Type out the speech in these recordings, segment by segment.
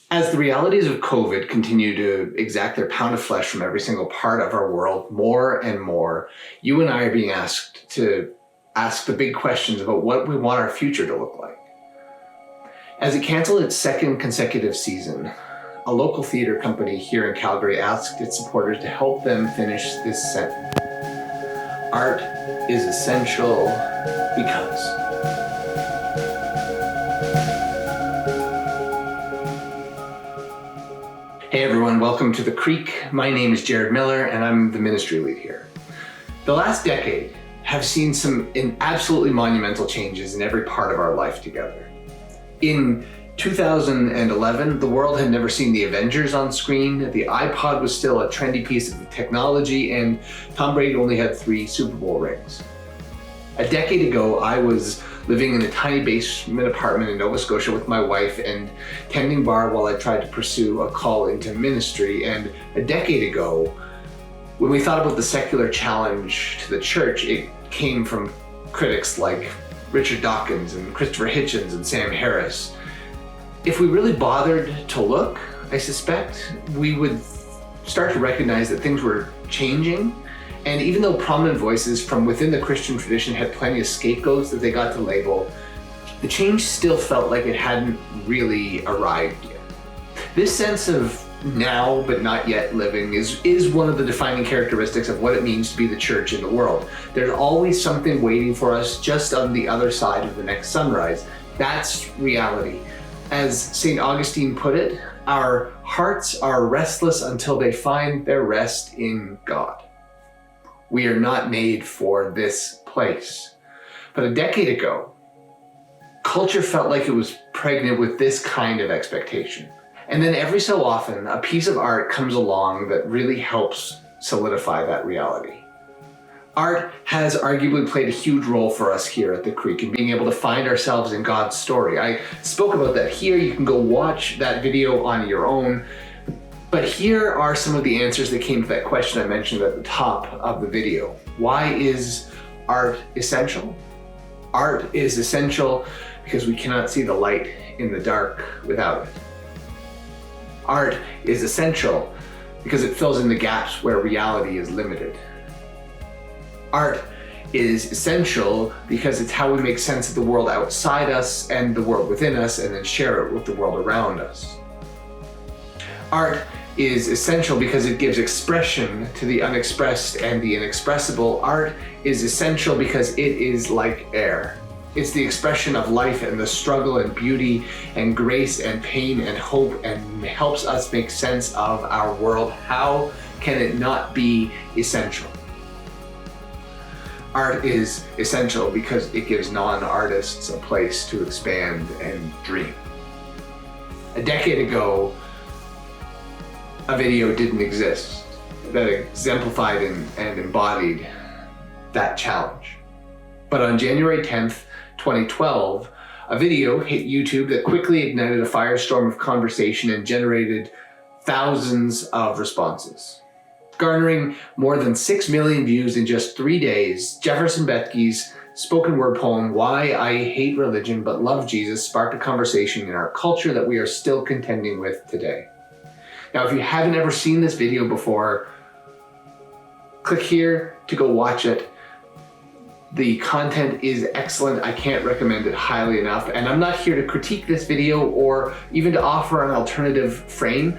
As the realities of COVID continue to exact their pound of flesh from every single part of our world, more and more, you and I are being asked to ask the big questions about what we want our future to look like. As it canceled its second consecutive season, a local theater company here in Calgary asked its supporters to help them finish this sentence. Art is essential because. Hey everyone, welcome to The Creek. My name is Jared Miller and I'm the ministry lead here. The last decade have seen some absolutely monumental changes in every part of our life together. In 2011, the world had never seen the Avengers on screen, the iPod was still a trendy piece of technology, and Tom Brady only had 3 Super Bowl rings. A decade ago, I was living in a tiny basement apartment in Nova Scotia with my wife and tending bar while I tried to pursue a call into ministry. And a decade ago, when we thought about the secular challenge to the church, it came from critics like Richard Dawkins and Christopher Hitchens and Sam Harris. If we really bothered to look, I suspect we would start to recognize that things were changing. And even though prominent voices from within the Christian tradition had plenty of scapegoats that they got to label, the change still felt like it hadn't really arrived yet. This sense of now but not yet living is one of the defining characteristics of what it means to be the church in the world. There's always something waiting for us just on the other side of the next sunrise. That's reality. As St. Augustine put it, our hearts are restless until they find their rest in God. We are not made for this place. But a decade ago, culture felt like it was pregnant with this kind of expectation. And then every so often, a piece of art comes along that really helps solidify that reality. Art has arguably played a huge role for us here at The Creek in being able to find ourselves in God's story. I spoke about that here. You can go watch that video on your own. But here are some of the answers that came to that question I mentioned at the top of the video. Why is art essential? Art is essential because we cannot see the light in the dark without it. Art is essential because it fills in the gaps where reality is limited. Art is essential because it's how we make sense of the world outside us and the world within us and then share it with the world around us. Art is essential because it gives expression to the unexpressed and the inexpressible. Art is essential because it is like air. It's the expression of life and the struggle and beauty and grace and pain and hope and helps us make sense of our world. How can it not be essential? Art is essential because it gives non-artists a place to expand and dream. A decade ago, a video didn't exist that exemplified and embodied that challenge. But on January 10th, 2012, a video hit YouTube that quickly ignited a firestorm of conversation and generated thousands of responses. Garnering more than 6 million views in just 3 days, Jefferson Bethke's spoken word poem, Why I Hate Religion But Love Jesus, sparked a conversation in our culture that we are still contending with today. Now, if you haven't ever seen this video before, click here to go watch it. The content is excellent. I can't recommend it highly enough. And I'm not here to critique this video or even to offer an alternative frame.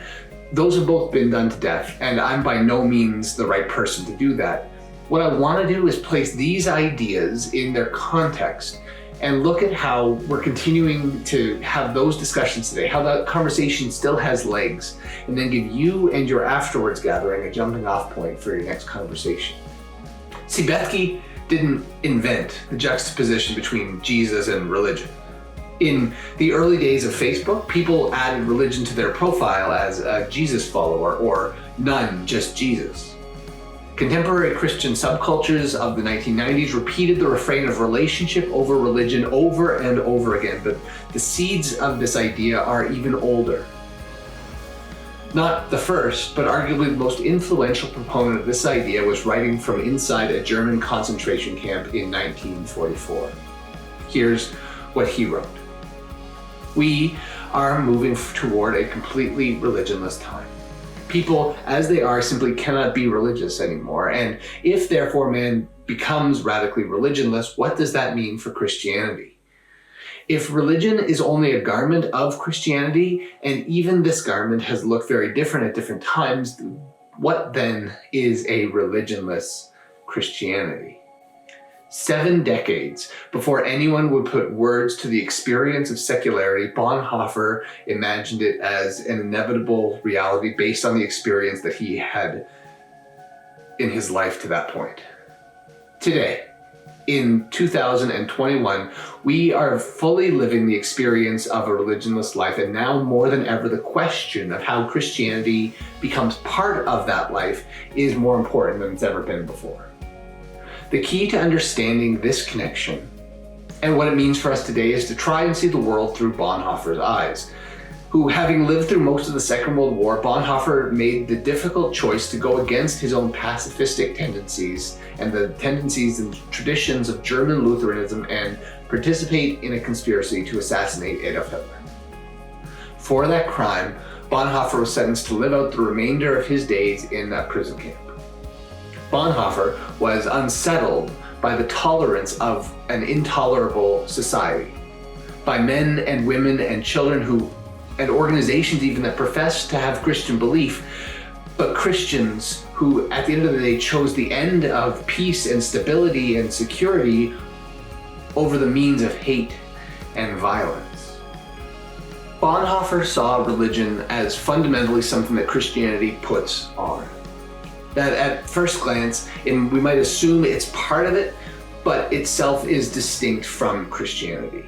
Those have both been done to death, and I'm by no means the right person to do that. What I want to do is place these ideas in their context and look at how we're continuing to have those discussions today, how that conversation still has legs, and then give you and your afterwards gathering a jumping off point for your next conversation. See, Bethke didn't invent the juxtaposition between Jesus and religion. In the early days of Facebook, people added religion to their profile as a Jesus follower or none, just Jesus. Contemporary Christian subcultures of the 1990s repeated the refrain of relationship over religion over and over again, but the seeds of this idea are even older. Not the first, but arguably the most influential proponent of this idea was writing from inside a German concentration camp in 1944. Here's what he wrote. We are moving toward a completely religionless time. People, as they are, simply cannot be religious anymore. And if, therefore, man becomes radically religionless, what does that mean for Christianity? If religion is only a garment of Christianity, and even this garment has looked very different at different times, what then is a religionless Christianity? 7 decades before anyone would put words to the experience of secularity, Bonhoeffer imagined it as an inevitable reality based on the experience that he had in his life to that point. Today, in 2021, we are fully living the experience of a religionless life, and now more than ever, the question of how Christianity becomes part of that life is more important than it's ever been before. The key to understanding this connection and what it means for us today is to try and see the world through Bonhoeffer's eyes, who, having lived through most of the Second World War, Bonhoeffer made the difficult choice to go against his own pacifistic tendencies and the tendencies and traditions of German Lutheranism and participate in a conspiracy to assassinate Adolf Hitler. For that crime, Bonhoeffer was sentenced to live out the remainder of his days in a prison camp. Bonhoeffer was unsettled by the tolerance of an intolerable society, by men and women and children and organizations even that profess to have Christian belief, but Christians who at the end of the day chose the end of peace and stability and security over the means of hate and violence. Bonhoeffer saw religion as fundamentally something that Christianity puts on. That at first glance, we might assume it's part of it, but itself is distinct from Christianity.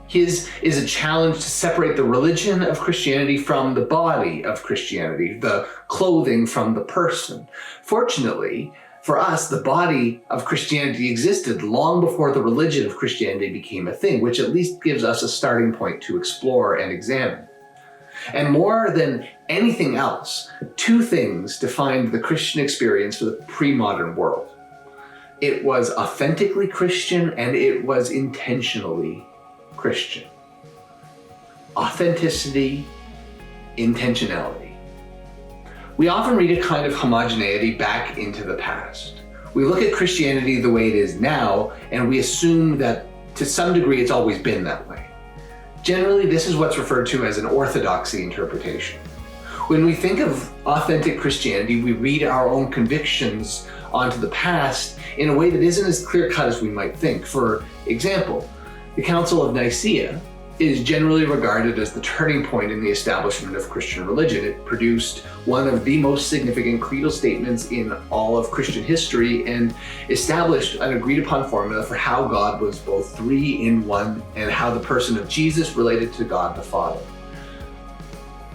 His is a challenge to separate the religion of Christianity from the body of Christianity, the clothing from the person. Fortunately, for us, the body of Christianity existed long before the religion of Christianity became a thing, which at least gives us a starting point to explore and examine. And more than anything else, 2 things defined the Christian experience for the pre-modern world. It was authentically Christian and it was intentionally Christian. Authenticity, intentionality. We often read a kind of homogeneity back into the past. We look at Christianity the way it is now, and we assume that to some degree it's always been that way. Generally, this is what's referred to as an orthodoxy interpretation. When we think of authentic Christianity, we read our own convictions onto the past in a way that isn't as clear-cut as we might think. For example, the Council of Nicaea is generally regarded as the turning point in the establishment of Christian religion. It produced one of the most significant creedal statements in all of Christian history and established an agreed-upon formula for how God was both 3 in 1 and how the person of Jesus related to God the Father.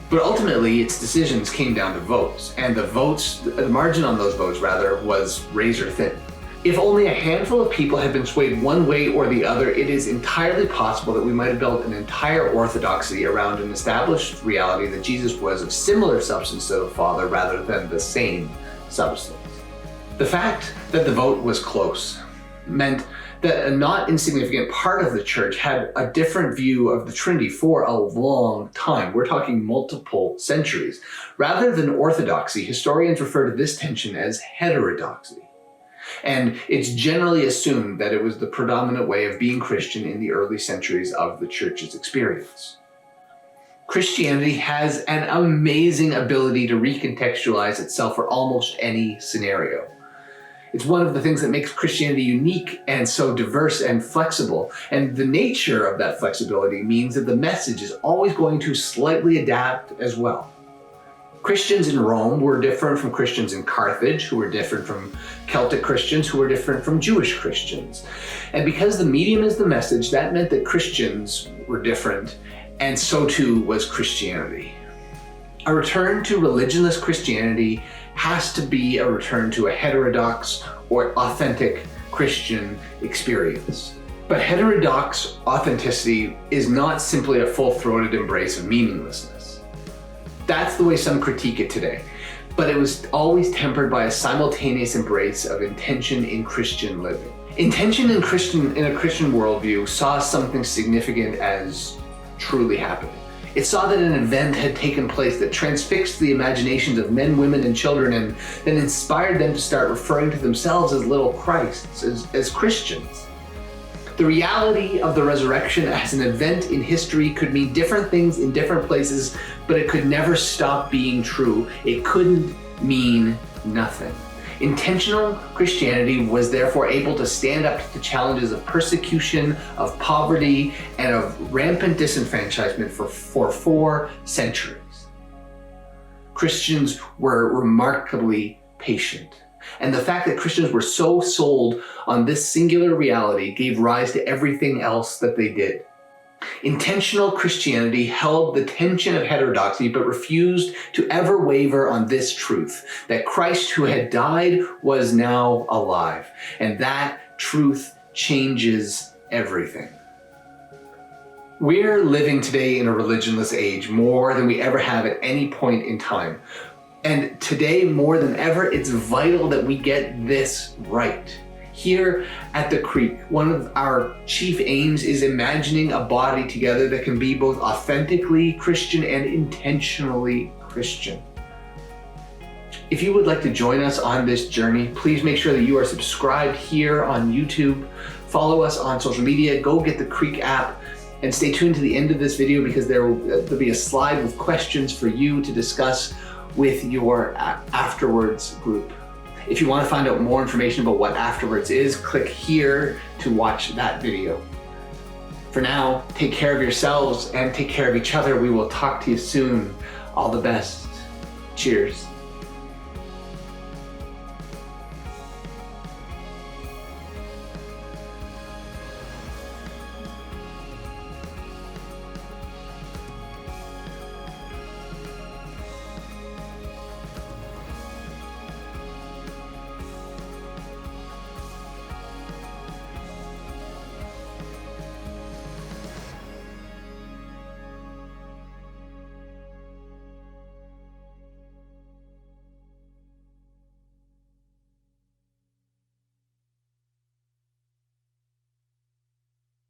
But ultimately, its decisions came down to votes, and the margin on those votes, was razor thin. If only a handful of people had been swayed one way or the other, it is entirely possible that we might have built an entire orthodoxy around an established reality that Jesus was of similar substance to the Father rather than the same substance. The fact that the vote was close meant that a not insignificant part of the church had a different view of the Trinity for a long time. We're talking multiple centuries. Rather than orthodoxy, historians refer to this tension as heterodoxy. And it's generally assumed that it was the predominant way of being Christian in the early centuries of the church's experience. Christianity has an amazing ability to recontextualize itself for almost any scenario. It's one of the things that makes Christianity unique and so diverse and flexible. And the nature of that flexibility means that the message is always going to slightly adapt as well. Christians in Rome were different from Christians in Carthage, who were different from Celtic Christians, who were different from Jewish Christians. And because the medium is the message, that meant that Christians were different, and so too was Christianity. A return to religionless Christianity has to be a return to a heterodox or authentic Christian experience. But heterodox authenticity is not simply a full-throated embrace of meaninglessness. That's the way some critique it today, but it was always tempered by a simultaneous embrace of intention in Christian living. Intention in a Christian worldview saw something significant as truly happening. It saw that an event had taken place that transfixed the imaginations of men, women, and children, and then inspired them to start referring to themselves as little Christs, as Christians. The reality of the resurrection as an event in history could mean different things in different places, but it could never stop being true. It couldn't mean nothing. Intentional Christianity was therefore able to stand up to the challenges of persecution, of poverty, and of rampant disenfranchisement for 4 centuries. Christians were remarkably patient. And the fact that Christians were so sold on this singular reality gave rise to everything else that they did. Intentional Christianity held the tension of heterodoxy, but refused to ever waver on this truth, that Christ who had died was now alive. And that truth changes everything. We're living today in a religionless age more than we ever have at any point in time. And today, more than ever, it's vital that we get this right. Here at the Creek, one of our chief aims is imagining a body together that can be both authentically Christian and intentionally Christian. If you would like to join us on this journey, please make sure that you are subscribed here on YouTube, follow us on social media, go get the Creek app, and stay tuned to the end of this video because there'll be a slide with questions for you to discuss with your Afterwards group. If you want to find out more information about what Afterwards is, click here to watch that video. For now, take care of yourselves and take care of each other. We will talk to you soon. All the best. Cheers.